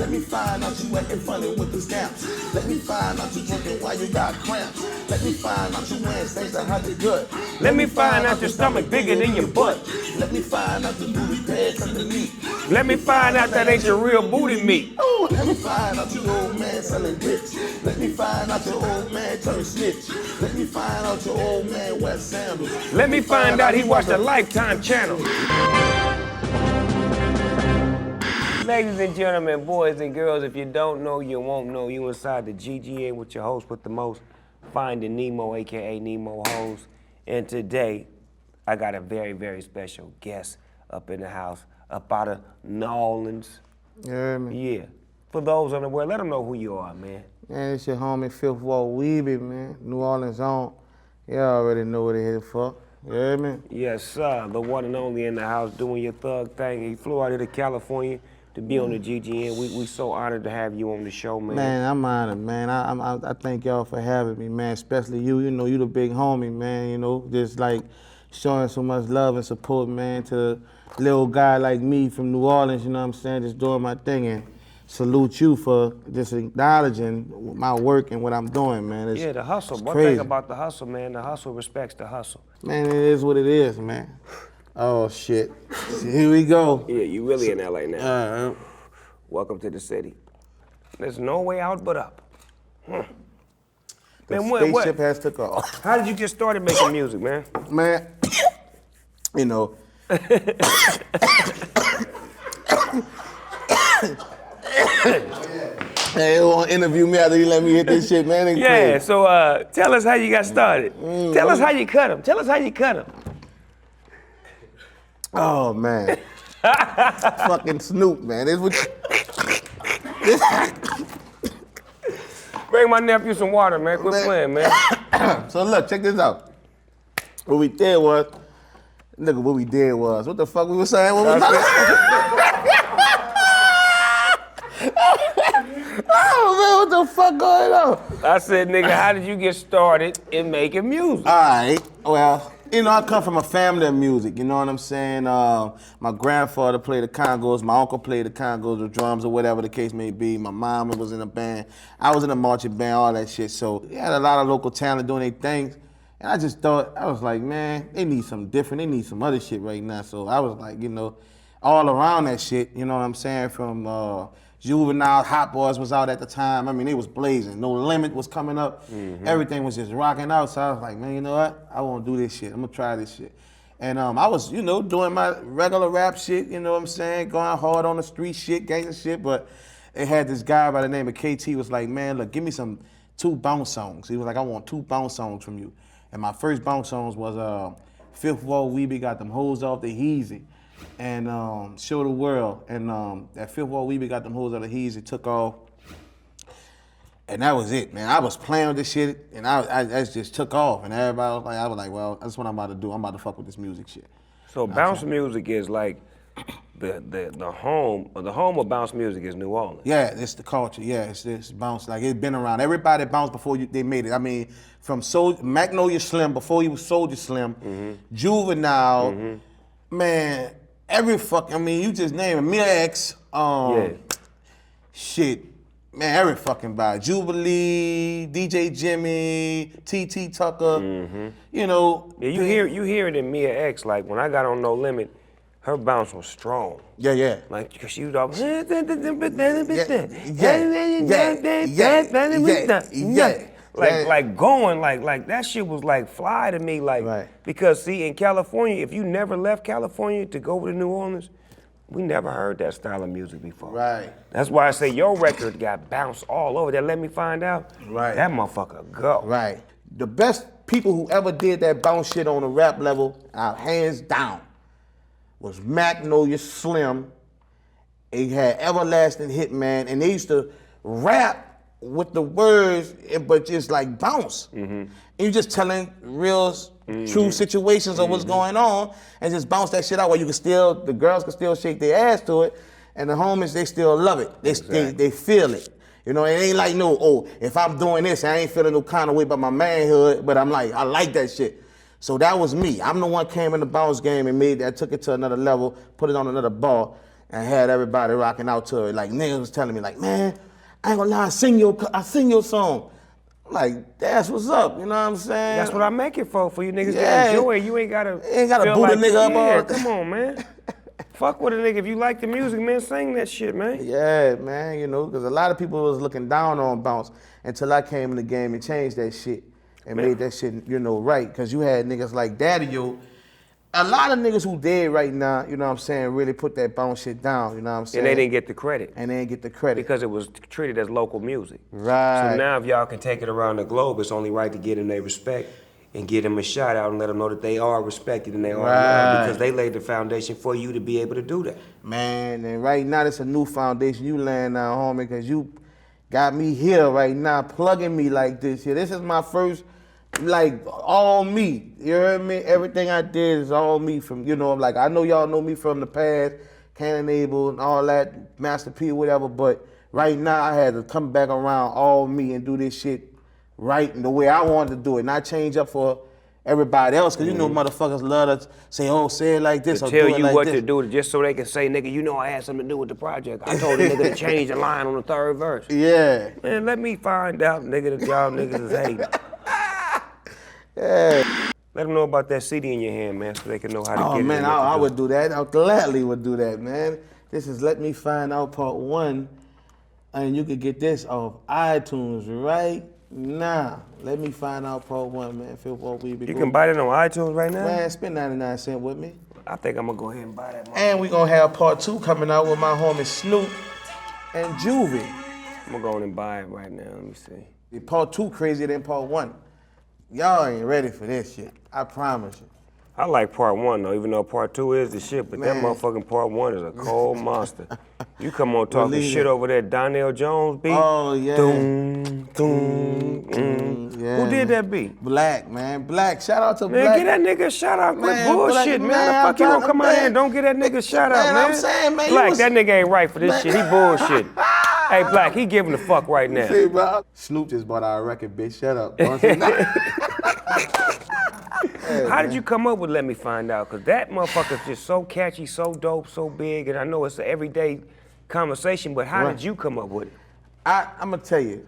Let me find out you acting funny with the scamps. Let me find out you drinking while you got cramps. Let me find out you wearing things that hurt the good. Let me find out your stomach bigger than your butt. Let me find out the booty pads underneath. Let me find out that ain't your real booty meat. Ooh, let me find out your old man selling bricks. Let me find out your old man turn snitch. Let me find out your old man wear sandals. Let me find out he watched a Lifetime channel. Ladies and gentlemen, boys and girls, if you don't know, you won't know. You inside the GGN with your host with the most, Finding Nemo, aka Nemo Hoes. And today, I got a very, very special guest up in the house, up out of New Orleans. Yeah, man. Yeah. For those unaware, let them know who you are, man. Man, it's your homie Ward Weebie, man. New Orleans on. Y'all already know what they here for. Yeah, man. Yes, sir. The one and only in the house doing your thug thing. He flew out here to California to be on the GGN. We so honored to have you on the show, man. Man, I'm honored, man. I thank y'all for having me, man. Especially you. You know, you the big homie, man. You know, just like showing so much love and support, man, to a little guy like me from New Orleans. You know what I'm saying? Just doing my thing, and salute you for just acknowledging my work and what I'm doing, man. Yeah, the hustle. One crazy thing about the hustle, man, the hustle respects the hustle. Man, it is what it is, man. Oh, shit. Here we go. Yeah, you really in LA now. Welcome to the city. There's no way out but up. The Man, spaceship has took off. How did you get started making music, man? Man, you know. Hey, you want to interview me after you let me hit this shit, man? Yeah, crazy. so tell us how you got started. Tell us how you cut him. Tell us how you cut him. Oh, man. Fucking Snoop, man. This what Bring my nephew some water, man. Quit playing, man. So look, check this out. What we did was, what the fuck we was saying? What we Oh, man, what the fuck going on? I said, nigga, how did you get started in making music? All right, well, you know, I come from a family of music, you know what I'm saying? My grandfather played the congos, my uncle played the congos or drums or whatever the case may be. My mom was in a band, I was in a marching band, all that shit. So we had a lot of local talent doing their things. And I just thought, I was like, man, they need something different. They need some other shit right now. So I was like, you know, all around that shit, you know what I'm saying? From Juvenile, Hot Boys was out at the time. I mean, it was blazing. No Limit was coming up. Everything was just rocking out. So I was like, man, you know what? I want to do this shit. I'm going to try this shit. And I was, you know, doing my regular rap shit, you know what I'm saying? Going hard on the street shit, gangster shit. But it had this guy by the name of KT was like, man, look, give me some 2 bounce songs. He was like, I want 2 bounce songs from you. And my first bounce songs was Ward Weebie got them hoes off the Heezy. And Show the World, and that Ward Weebie got them hoes out of Heezy, took off, and that was it, man. I was playing with this shit, and I just took off, and everybody was like, I was like, well, that's what I'm about to do. I'm about to fuck with this music shit. So bounce music is like the home of bounce music is New Orleans. Yeah, it's the culture. Yeah, it's bounce. Like it's been around. Everybody bounced before they made it. I mean, from Magnolia Slim before he was Soulja Slim, Juvenile, man. I mean, you just name it. Mia X, shit, man, every fucking body. Jubilee, DJ Jimmy, TT Tucker, you know. Yeah, you hear it in Mia X. Like when I got on No Limit, her bounce was strong. Yeah. Like because she was all. Like going like that shit was like fly to me, like because see in California, if you never left California to go to New Orleans, we never heard that style of music before. Right. That's why I say your record got bounced all over. That Let Me Find Out. Right. That motherfucker go. Right. The best people who ever did that bounce shit on a rap level, hands down, was Magnolia Slim. He had Everlasting Hitman, and they used to rap with the words, but just like bounce. And you just telling real, true situations of what's going on, and just bounce that shit out where the girls can still shake their ass to it, and the homies, they still love it. They feel it. You know, it ain't like if I'm doing this, I ain't feeling no kind of way about my manhood, but I'm like, I like that shit. So that was me. I'm the one came in the bounce game and took it to another level, put it on another ball. and had everybody rocking out to it. Like niggas was telling me like, man, I ain't gonna lie, I sing your song. I'm like, that's what's up, you know what I'm saying? That's what I make it for you niggas to enjoy it. You ain't gotta boot like, a nigga up all come on, man. Fuck with a nigga. If you like the music, man, sing that shit, man. Yeah, man, you know, because a lot of people was looking down on bounce until I came in the game and changed that shit and made that shit, you know, right. Because you had niggas like Daddy-O. A lot of niggas who dead right now, you know what I'm saying, really put that bounce shit down, you know what I'm saying? And they didn't get the credit. Because it was treated as local music. Right. So now if y'all can take it around the globe, it's only right to get them their respect and give them a shout out and let them know that they are respected and they are loved because they laid the foundation for you to be able to do that. Man, and right now it's a new foundation you laying down, homie, because you got me here right now, plugging me like this here. This is my first, like, all me. You heard me? Everything I did is all me from, you know, like, I know y'all know me from the past, Cannon Abel and all that, Master P, whatever, but right now I had to come back around all me and do this shit right and the way I wanted to do it, not change up for everybody else, because you know motherfuckers love to say, oh, say it like this or do it like this. Tell you what to do just so they can say, nigga, you know I had something to do with the project. I told the nigga to change the line on the third verse. Yeah. Man, let me find out, nigga, that y'all niggas is hating. Yeah. Let them know about that CD in your hand, man, so they can know how to get it. Oh, man, I would do that. I gladly would do that, man. This is Let Me Find Out Part 1, and you can get this off iTunes right now. Let Me Find Out Part 1, man. Ward Weebie. You can buy that on iTunes right now? Man, spend 99 cents with me. I think I'm gonna go ahead and buy that. And we gonna have Part 2 coming out with my homie Snoop and Juvie. I'm gonna go on and buy it right now. Let me see. Part 2 crazier than Part 1. Y'all ain't ready for this shit. I promise you. I like Part 1 though, even though Part 2 is the shit, but that motherfucking Part 1 is a cold monster. You come on talking shit over that Donnell Jones beat. Oh, yeah. Doom, doom, yeah. Who did that beat? Black, man. Black. Shout out to man, Black. Get that nigga a shout out. Quit bullshit, Black, man. The fuck you gonna come out here and don't get that nigga a shout out, man? I'm saying, man. Black, that nigga ain't right for this shit. He bullshit. Hey, Black, he giving the fuck right now. See, bro? Snoop just bought our record, bitch. Shut up. How did you come up with Let Me Find Out? Because that motherfucker's just so catchy, so dope, so big, and I know it's an everyday conversation, but how did you come up with it? I'm going to tell you.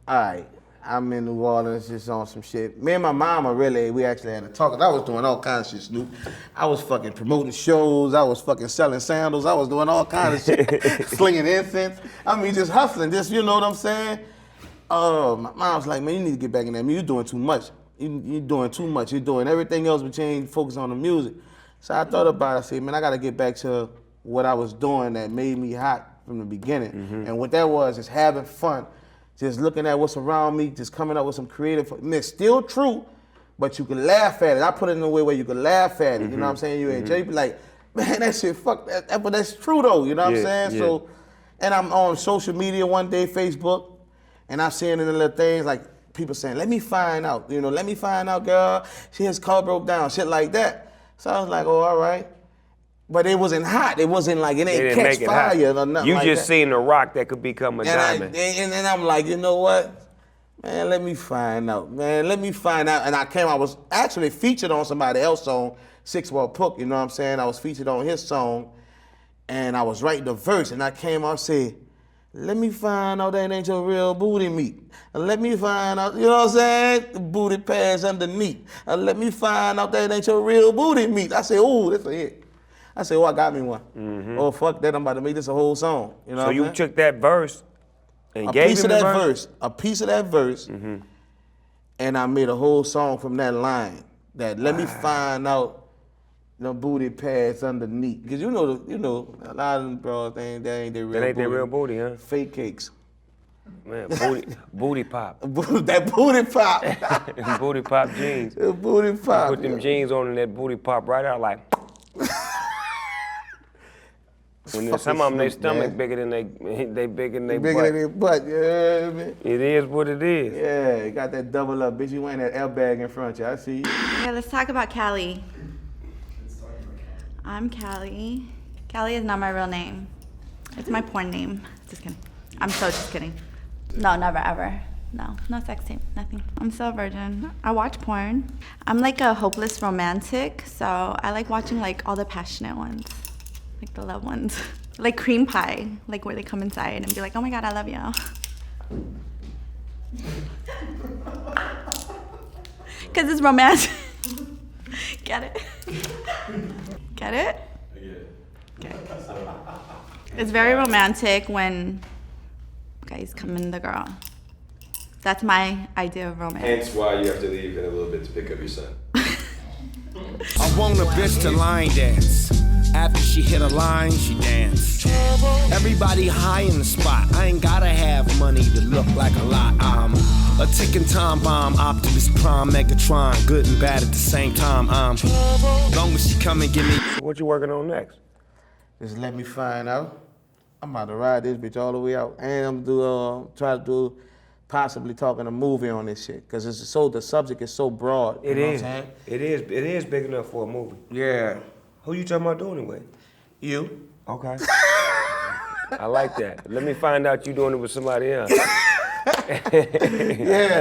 All right. I'm in New Orleans just on some shit. Me and my mama we actually had a talk. I was doing all kinds of shit, Snoop. I was fucking promoting shows. I was fucking selling sandals. I was doing all kinds of shit. Slinging incense. I mean, just hustling. Just, you know what I'm saying? My mom was like, man, you need to get back in that. You're doing too much. You're doing too much. You're doing everything else but you ain't focused on the music. So I thought about it. I said, man, I got to get back to what I was doing that made me hot from the beginning. And what that was is having fun. Just looking at what's around me, just coming up with some creative, I mean, it's still true, but you can laugh at it. I put it in a way where you can laugh at it, you know what I'm saying? You enjoy, you be like, man, that shit, fuck that, but that's true though, you know what I'm saying? Yeah. So, and I'm on social media one day, Facebook, and I'm seeing in the little things like people saying, let me find out, you know, let me find out, girl, his car broke down, shit like that. So I was like, oh, all right. But it wasn't hot. It wasn't like, it ain't catch fire or nothing You like just that. seen a rock that could become a diamond. And I'm like, you know what? Man, let me find out. Man, let me find out. And I was actually featured on somebody else's song, 6 Wall Pook, you know what I'm saying? I was featured on his song, and I was writing the verse, and I came out and said, let me find out that ain't your real booty meat. Let me find out, you know what I'm saying? The booty pads underneath. Let me find out that ain't your real booty meat. I said, ooh, this a hit. I said, oh, I got me one. Oh, fuck that, I'm about to make this a whole song. You know so you took that verse and gave him the verse? A piece of that verse, and I made a whole song from that line. That let me find out the booty pads underneath. Because you know, a lot of them bros, that ain't their real booty. That ain't their real booty, huh? Fake cakes. Man, booty pop. That booty pop. Booty pop jeans. Booty pop. You put them jeans on and that booty pop right out like. When some of them, their stomach bigger than they bigger than they butt. Bigger than their butt, you know what I mean? It is what it is. Yeah, you got that double up, bitch. You wearing that airbag in front of you. I see you. Yeah, let's talk about Callie. I'm Callie. Callie is not my real name. It's my porn name. Just kidding. I'm so just kidding. No, never ever. No sex tape, nothing. I'm still a virgin. I watch porn. I'm like a hopeless romantic, so I like watching like all the passionate ones. like the loved ones. Like cream pie, like where they come inside and be like, oh my God, I love you. Because it's romantic. Get it? Get it? Okay. It's very romantic when guys come in the girl. That's my idea of romance. Hence why you have to leave in a little bit to pick up your son. I want a bitch to line dance. After she hit a line, she dance. Everybody high in the spot. I ain't gotta have money to look like a lot. I'm a ticking time bomb, Optimus Prime, Megatron, good and bad at the same time. Long as she come and give me. What you working on next? Just let me find out. I'm about to ride this bitch all the way out, and I'm try to do possibly talking a movie on this shit, cause it's so the subject is so broad. It you know is. What I'm saying? It is big enough for a movie. Yeah. Who you talking about doing it with? You. Okay. I like that. Let me find out you doing it with somebody else. Yeah,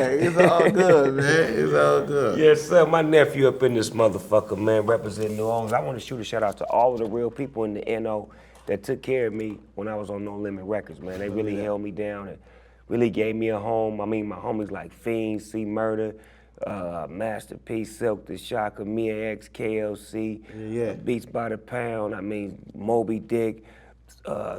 it's all good, man. It's all good. Yes, sir. My nephew up in this motherfucker, man, representing New Orleans. I want to shoot a shout out to all of the real people in the NO that took care of me when I was on No Limit Records, man. They really held me down and really gave me a home. I mean, my homies like Fiend, C Murder, Masterpiece, Silk the Shocker, Mia X, KLC, Beats by the Pound, I mean, Moby Dick,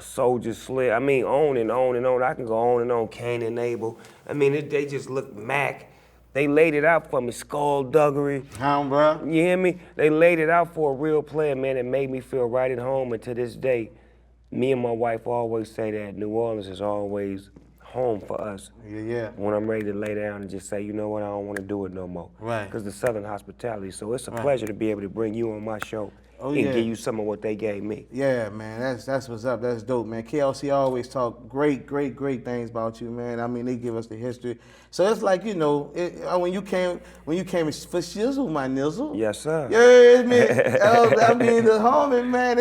Soldier Slit, I mean, on and on and on. I can go on and on, Cain and Abel. I mean, they just look Mac. They laid it out for me, Skullduggery. Bro. You hear me? They laid it out for a real player, man. It made me feel right at home. And to this day, me and my wife always say that New Orleans is always home for us. Yeah. When I'm ready to lay down and just say, you know what, I don't want to do it no more. Right. Because the Southern hospitality. So it's a pleasure to be able to bring you on my show and give you some of what they gave me. Yeah, man, that's what's up. That's dope, man. KLC always talk great things about you, man. I mean, they give us the history. So it's like, you know, when you came for shizzle, my nizzle. Yes, sir. Yeah, man. I mean, the homie, man.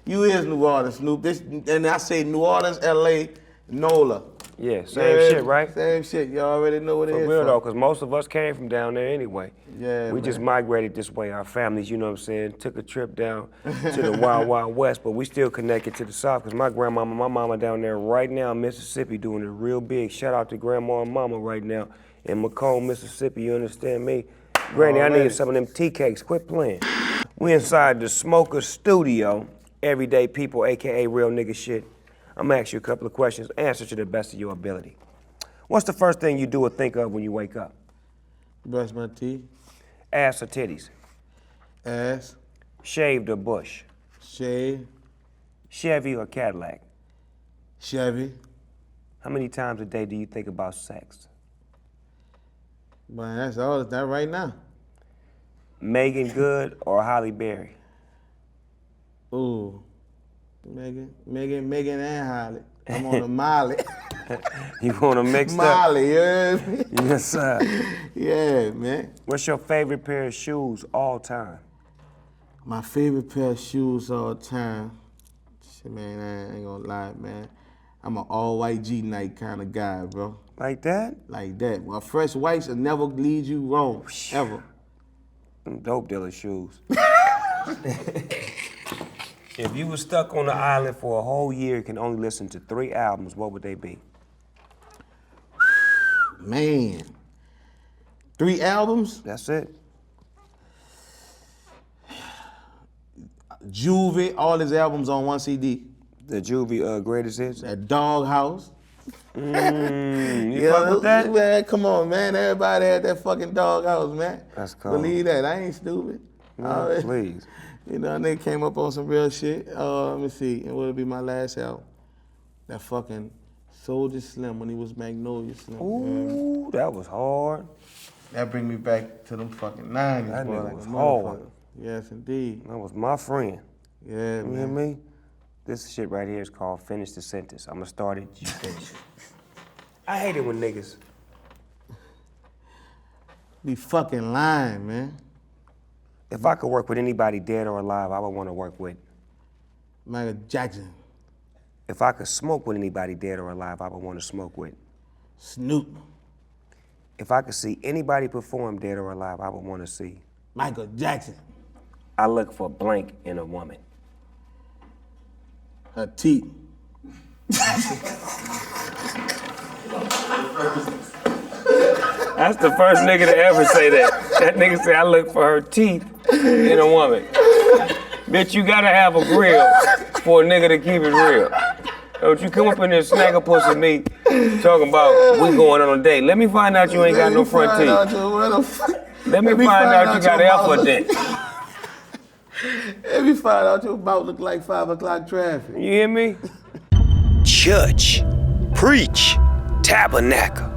You is New Orleans, Snoop. And I say New Orleans, LA, NOLA. Yeah, same shit, right? Same shit. You already know what it is. For real though, because most of us came from down there anyway. Yeah, we just migrated this way. Our families, you know what I'm saying, took a trip down to the Wild Wild West, but we still connected to the South because my grandmama, my mama down there right now in Mississippi doing it real big. Shout out to grandma and mama right now in Macomb, Mississippi, you understand me? Granny, I need some of them tea cakes. Quit playing. We inside the Smoker Studio, everyday people, AKA real nigga shit. I'm gonna ask you a couple of questions. Answer to the best of your ability. What's the first thing you do or think of when you wake up? Brush my teeth. Ass or titties? Ass. Shaved or bush? Shave. Chevy or Cadillac? Chevy. How many times a day do you think about sex? Man, that's all that right now. Megan Good or Holly Berry? Ooh. Megan and Holly. I'm on a Molly. You want to mix up? Molly, you heard me? Yes, sir. Yeah, man. What's your favorite pair of shoes all time? My favorite pair of shoes all time. Shit, man, I ain't gonna lie, man. I'm an all-white G-Night kind of guy, bro. Like that? Like that. Well, fresh whites will never lead you wrong, ever. Them dope dealer shoes. If you were stuck on the island for a whole year and can only listen to 3 albums, what would they be? Man. 3 albums? That's it. Juvie, all his albums on one CD. The Juvie greatest hits? That Doghouse. You fuck with that? Man, come on, man. Everybody had that fucking Doghouse, man. That's cool. Believe that. I ain't stupid. Please. You know, and they came up on some real shit. Let me see. And what'll be my last album? That fucking Soldier Slim when he was Magnolia Slim. Ooh, that was hard. That bring me back to them fucking 90s, That boy. nigga Like was a hard. motherfucker. Yes, indeed. That was my friend. Yeah, You hear man. me? This shit right here is called Finish the Sentence. I'm gonna start it, you finish it. I hate it when niggas. Be fucking lying, man. If I could work with anybody dead or alive, I would want to work with. Michael Jackson, If I could smoke with anybody dead or alive, I would want to smoke with. Snoop, If I could see anybody perform dead or alive, I would want to see. Michael Jackson, I look for blank in a woman. Her teeth. That's the first nigga to ever say that. That nigga say I look for her teeth in a woman. Bitch, you gotta have a grill for a nigga to keep it real. Don't you come up in there snag a pussy me talking about we going on a date. Let me find out you ain't got no front teeth. Let me find out you got alpha dent. Let me find out your mouth look like 5 o'clock traffic. You hear me? Church, preach, tabernacle.